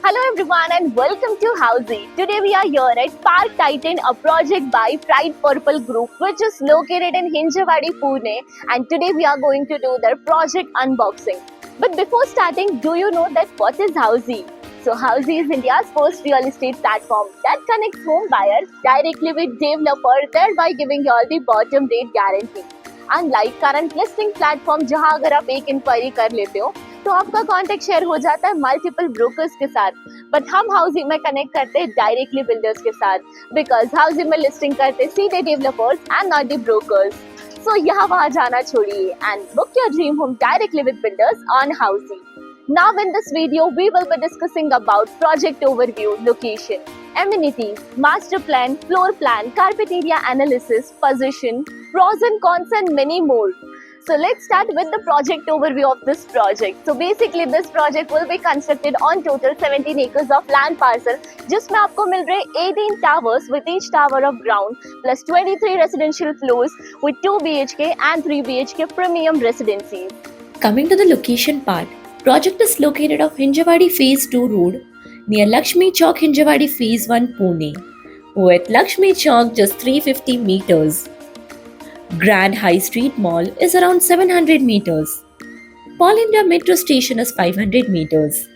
Hello everyone and welcome to Housey. Today we are here at Park Titan, a project by Pride Purple Group which is located in Hinjawadi, Pune, and today we are going to do their project unboxing. But before starting, do you know that what is Housey? So Housey is India's first real estate platform that connects home buyers directly with developers, thereby giving you all the bottom rate guarantee. Unlike current listing platform जहां अगर आप एक inquiry कर लेते हो तो आपका contact share हो जाता है मल्टीपल ब्रोकर्स के साथ, बट हम हाउसिंग में कनेक्ट करते हैं डायरेक्टली बिल्डर्स के साथ बिकॉज हाउसिंग में लिस्टिंग करते सीधे developers and not the brokers. So यहाँ वहाँ जाना छोड़िए and book your dream home directly with builders on housing. Now in this video, we will be discussing about project overview, location, amenities, master plan, floor plan, carpet area analysis, position, pros and cons and many more. So let's start with the project overview of this project. So basically this project will be constructed on total 17 acres of land parcel जिसमें आपको मिल रहे 18 towers with each tower of ground plus 23 residential floors with 2 BHK and 3 BHK premium residencies. Coming to the location part, project is located off Hinjawadi Phase 2 Road near Lakshmi Chowk, Hinjawadi Phase 1, Pune, with Lakshmi Chowk just 350 meters. Grand High Street Mall is around 700 meters. Paul India Metro Station is 500 meters.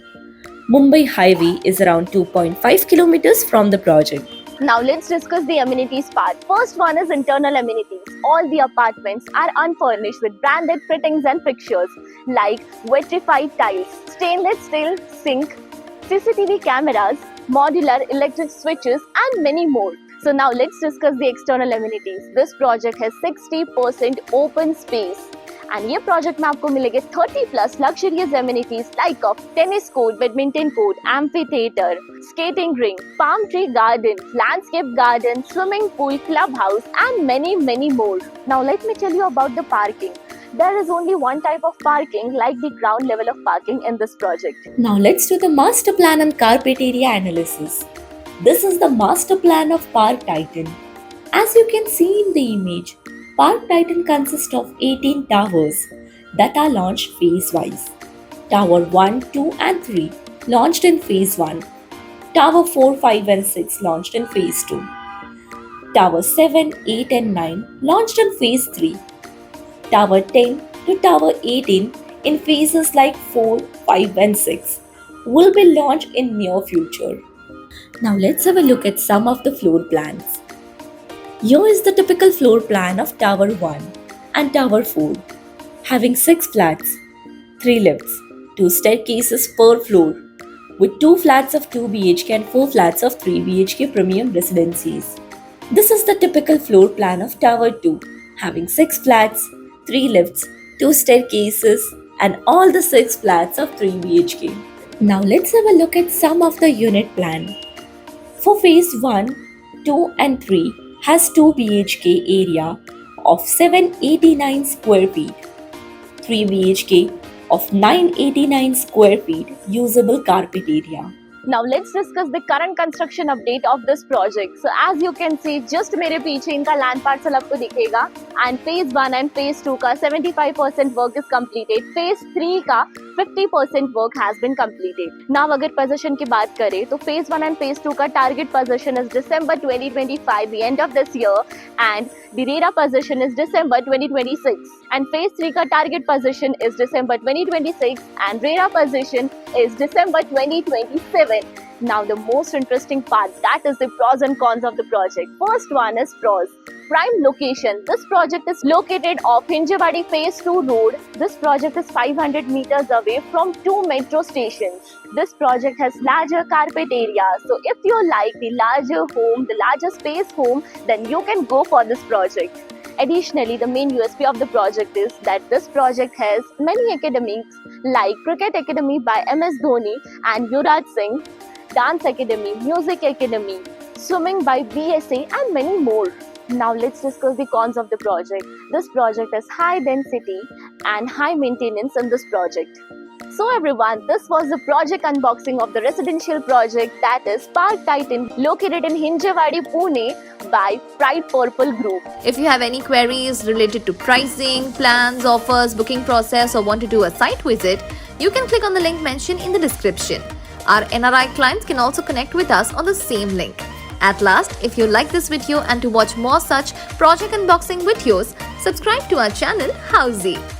Mumbai Highway is around 2.5 kilometers from the project. Now let's discuss the amenities part. First one is internal amenities. All the apartments are unfurnished with branded fittings and fixtures like vitrified tiles, stainless steel sink, CCTV cameras, modular electric switches and many more. So now let's discuss the external amenities. This project has 60% open space. And ये project में आपको मिलेंगे 30 plus luxurious amenities like of tennis court, badminton court, amphitheater, skating rink, palm tree garden, landscape garden, swimming pool, clubhouse and many more. Now let me tell you about the parking. There is only one type of parking like the ground level of parking in this project. Now let's do the master plan and carpet area analysis. This is the master plan of Park Titan. As you can see in the image, Park Titan consists of 18 towers that are launched phase-wise. Tower 1, 2 and 3 launched in phase 1. Tower 4, 5 and 6 launched in phase 2. Tower 7, 8 and 9 launched in phase 3. Tower 10 to Tower 18 in phases like 4, 5 and 6 will be launched in near future. Now let's have a look at some of the floor plans. Here is the typical floor plan of Tower 1 and Tower 4, having 6 flats, 3 lifts, 2 staircases per floor, with 2 flats of 2 BHK and 4 flats of 3 BHK premium residencies. This is the typical floor plan of Tower 2, having 6 flats, 3 lifts, 2 staircases and all the 6 flats of 3 BHK. Now let's have a look at some of the unit plan. For phase 1, 2 and 3, has 2 BHK area of 789 square feet, 3 BHK of 989 square feet usable carpet area. Now let's discuss the current construction update of this project. So as you can see, just मेरे पीछे इनका land parcel आपको दिखेगा and phase 1 and phase 2 का 75% work is completed. Phase 3 का 50% work has been completed. Now अगर possession की बात करें तो phase 1 and phase 2 का target possession is December 2025, the end of this year, and the RERA possession is December 2026. And phase 3 का target possession is December 2026 and RERA possession is December 2027. Now the most interesting part, that is the pros and cons of the project. First one is pros. Prime location. This project is located off Hinjawadi Phase 2 Road. This project is 500 meters away from 2 metro stations. This project has larger carpet area. So if you like the larger home, the larger space home, then you can go for this project. Additionally, the main USP of the project is that this project has many academies like Cricket Academy by MS Dhoni and Yuvraj Singh, Dance Academy, Music Academy, Swimming by BSA and many more. Now let's discuss the cons of the project. This project has high density and high maintenance in this project. So everyone, this was the project unboxing of the residential project that is Park Titan located in Hinjawadi, Pune by Pride Purple Group. If you have any queries related to pricing, plans, offers, booking process or want to do a site visit, you can click on the link mentioned in the description. Our NRI clients can also connect with us on the same link. At last, if you like this video and to watch more such project unboxing videos, subscribe to our channel Housey.